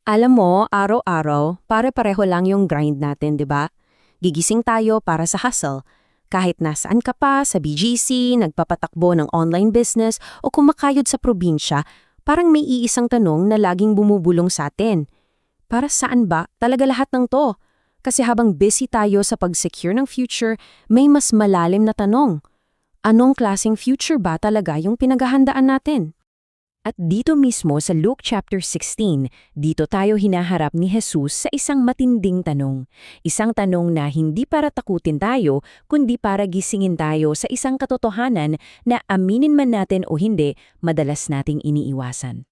Alam mo, araw-araw, pare-pareho lang yung grind natin, di ba? Gigising tayo para sa hustle. Kahit nasaan ka pa, sa BGC, nagpapatakbo ng online business, o kumakayod sa probinsya, parang may iisang tanong na laging bumubulong sa atin. Para saan ba talaga lahat ng to? Kasi habang busy tayo sa pag-secure ng future, may mas malalim na tanong. Anong klaseng future ba talaga yung pinaghahandaan natin? At dito mismo sa Luke chapter 16, dito tayo hinaharap ni Jesus sa isang matinding tanong. Isang tanong na hindi para takutin tayo, kundi para gisingin tayo sa isang katotohanan na aminin man natin o hindi, madalas nating iniiwasan.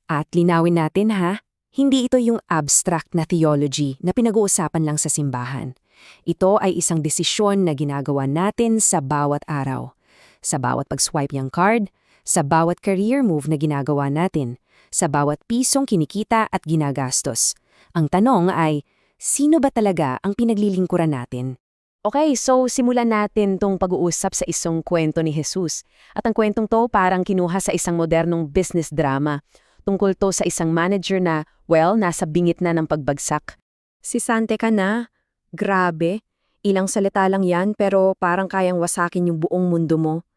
At linawin natin ha, hindi ito yung abstract na theology na pinag-uusapan lang sa simbahan. Ito ay isang desisyon na ginagawa natin sa bawat araw. Sa bawat pag-swipe ng card, sa bawat career move na ginagawa natin, sa bawat pisong kinikita at ginagastos. Ang tanong ay, sino ba talaga ang pinaglilingkuran natin? Okay, so simulan natin tong pag-uusap sa isang kwento ni Jesus. At ang kwentong to parang kinuha sa isang modernong business drama. Tungkol to sa isang manager na, nasa bingit na ng pagbagsak. Sisante ka na? Grabe. Ilang salita lang yan pero parang kayang wasakin yung buong mundo mo.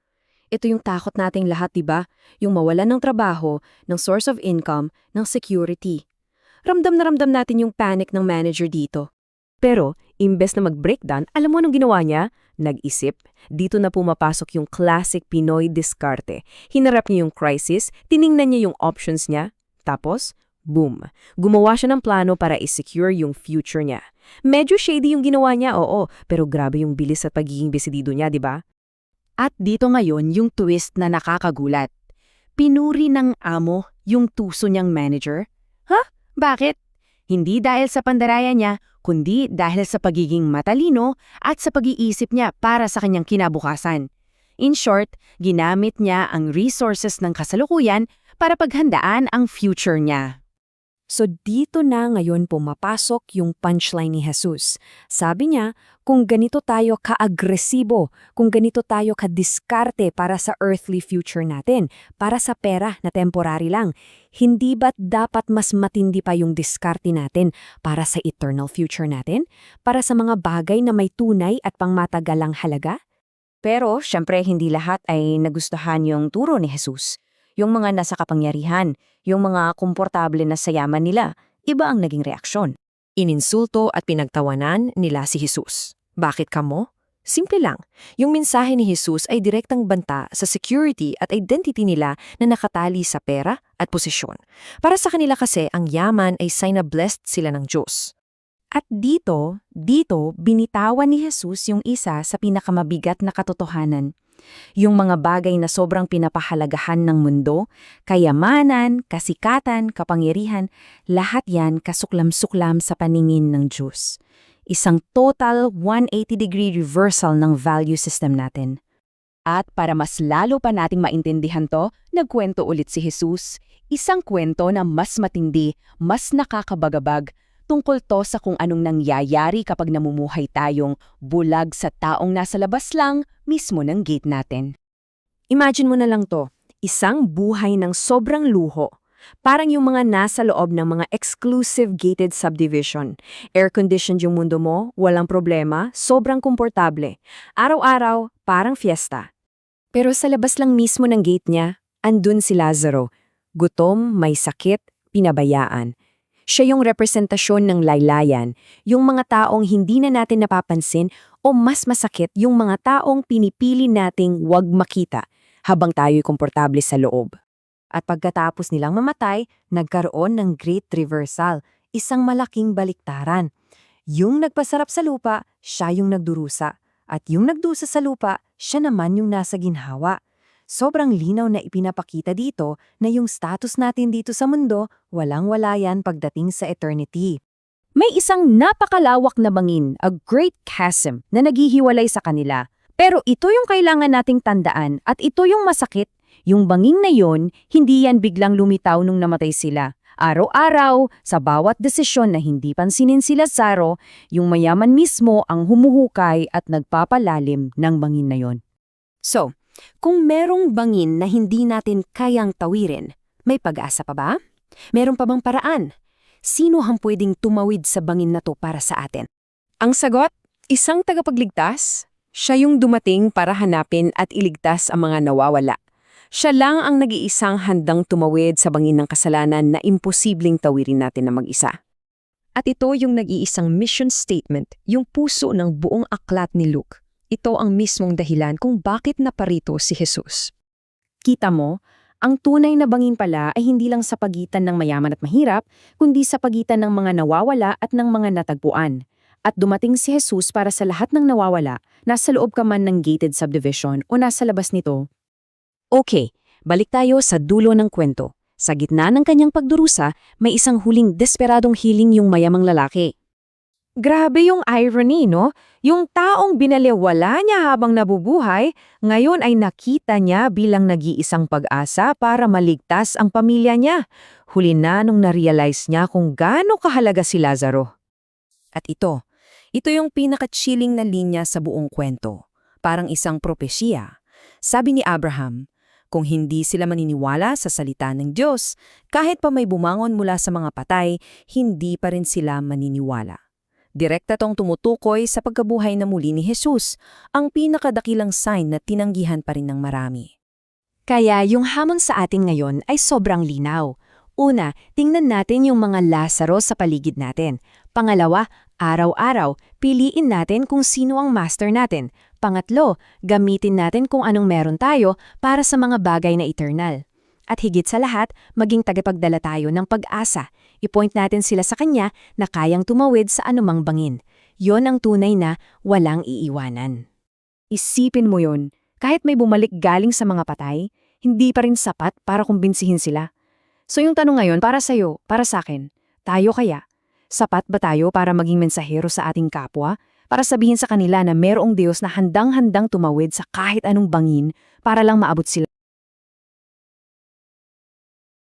Ito yung takot nating lahat, diba? Yung mawalan ng trabaho, ng source of income, ng security. Ramdam na ramdam natin yung panic ng manager dito. Pero, imbes na mag-breakdown, alam mo anong ginawa niya? Nag-isip. Dito na pumapasok yung classic Pinoy diskarte. Hinarap niya yung crisis, tiningnan niya yung options niya, tapos, boom! Gumawa siya ng plano para i-secure yung future niya. Medyo shady yung ginawa niya, oo, pero grabe yung bilis at pagiging desidido niya, di ba? At dito ngayon yung twist na nakakagulat. Pinuri ng amo yung tuso niyang manager. Ha? Bakit? Hindi dahil sa pandaraya niya, kundi dahil sa pagiging matalino at sa pag-iisip niya para sa kanyang kinabukasan. In short, ginamit niya ang resources ng kasalukuyan para paghandaan ang future niya. So dito na ngayon pumapasok yung punchline ni Jesus. Sabi niya, kung ganito tayo ka-agresibo, kung ganito tayo ka-diskarte para sa earthly future natin, para sa pera na temporary lang, hindi ba't dapat mas matindi pa yung diskarte natin para sa eternal future natin? Para sa mga bagay na may tunay at pangmatagalang halaga? Pero, syempre, hindi lahat ay nagustuhan yung turo ni Jesus. Yung mga nasa kapangyarihan, yung mga komportable na sa yaman nila, iba ang naging reaksyon. Ininsulto at pinagtawanan nila si Jesus. Bakit kamo? Simple lang. Yung mensahe ni Jesus ay direktang banta sa security at identity nila na nakatali sa pera at posisyon. Para sa kanila kasi, ang yaman ay sign na blessed sila ng Diyos. At dito, binitawan ni Jesus yung isa sa pinakamabigat na katotohanan. Yung mga bagay na sobrang pinapahalagahan ng mundo, kayamanan, kasikatan, kapangyarihan, lahat yan kasuklam-suklam sa paningin ng Diyos. Isang total 180-degree reversal ng value system natin. At para mas lalo pa nating maintindihan to, nagkwento ulit si Jesus. Isang kwento na mas matindi, mas nakakabagabag, tungkol to sa kung anong nangyayari kapag namumuhay tayong bulag sa taong nasa labas lang mismo ng gate natin. Imagine mo na lang to, isang buhay ng sobrang luho. Parang yung mga nasa loob ng mga exclusive gated subdivision. Air-conditioned yung mundo mo, walang problema, sobrang komportable. Araw-araw, parang fiesta. Pero sa labas lang mismo ng gate niya, andun si Lazaro. Gutom, may sakit, pinabayaan. Siya yung representasyon ng laylayan, yung mga taong hindi na natin napapansin o mas masakit yung mga taong pinipili nating wag makita habang tayo'y komportable sa loob. At pagkatapos nilang mamatay, nagkaroon ng great reversal, isang malaking baliktaran. Yung nagpasarap sa lupa, siya yung nagdurusa. At yung nagdusa sa lupa, siya naman yung nasa ginhawa. Sobrang linaw na ipinapakita dito na yung status natin dito sa mundo, walang-wala yan pagdating sa eternity. May isang napakalawak na bangin, a great chasm, na naghihiwalay sa kanila. Pero ito yung kailangan nating tandaan at ito yung masakit. Yung banging na yon, hindi yan biglang lumitaw nung namatay sila. Araw-araw, sa bawat desisyon na hindi pansinin si Lazaro, yung mayaman mismo ang humuhukay at nagpapalalim ng bangin na yon. So, kung merong bangin na hindi natin kayang tawirin, may pag-asa pa ba? Meron pa bang paraan? Sino ang pwedeng tumawid sa bangin na to para sa atin? Ang sagot, isang tagapagligtas. Siya yung dumating para hanapin at iligtas ang mga nawawala. Siya lang ang nag-iisang handang tumawid sa bangin ng kasalanan na imposibleng tawirin natin na mag-isa. At ito yung nag-iisang mission statement, yung puso ng buong aklat ni Luke. Ito ang mismong dahilan kung bakit naparito si Jesus. Kita mo, ang tunay na bangin pala ay hindi lang sa pagitan ng mayaman at mahirap, kundi sa pagitan ng mga nawawala at ng mga natagpuan. At dumating si Jesus para sa lahat ng nawawala, nasa loob ka man ng gated subdivision o nasa labas nito. Okay, balik tayo sa dulo ng kwento. Sa gitna ng kanyang pagdurusa, may isang huling desperadong hiling yung mayamang lalaki. Grabe yung irony, no? Yung taong binaliwala niya habang nabubuhay, ngayon ay nakita niya bilang nag-iisang pag-asa para maligtas ang pamilya niya. Huli na nung na-realize niya kung gaano kahalaga si Lazaro. At ito yung pinaka-chilling na linya sa buong kwento. Parang isang propesya. Sabi ni Abraham, kung hindi sila maniniwala sa salita ng Diyos, kahit pa may bumangon mula sa mga patay, hindi pa rin sila maniniwala. Direkta tong tumutukoy sa pagkabuhay na muli ni Jesus, ang pinakadakilang sign na tinanggihan pa rin ng marami. Kaya yung hamon sa atin ngayon ay sobrang linaw. Una, tingnan natin yung mga Lazaro sa paligid natin. Pangalawa, araw-araw, piliin natin kung sino ang master natin. Pangatlo, gamitin natin kung anong meron tayo para sa mga bagay na eternal. At higit sa lahat, maging tagapagdala tayo ng pag-asa. I-point natin sila sa Kanya na kayang tumawid sa anumang bangin. Yon ang tunay na walang iiwanan. Isipin mo yon, kahit may bumalik galing sa mga patay, hindi pa rin sapat para kumbinsihin sila. So yung tanong ngayon para sa'yo, para sa'kin, tayo kaya? Sapat ba tayo para maging mensahero sa ating kapwa? Para sabihin sa kanila na mayroong Diyos na handang-handang tumawid sa kahit anong bangin para lang maabot sila?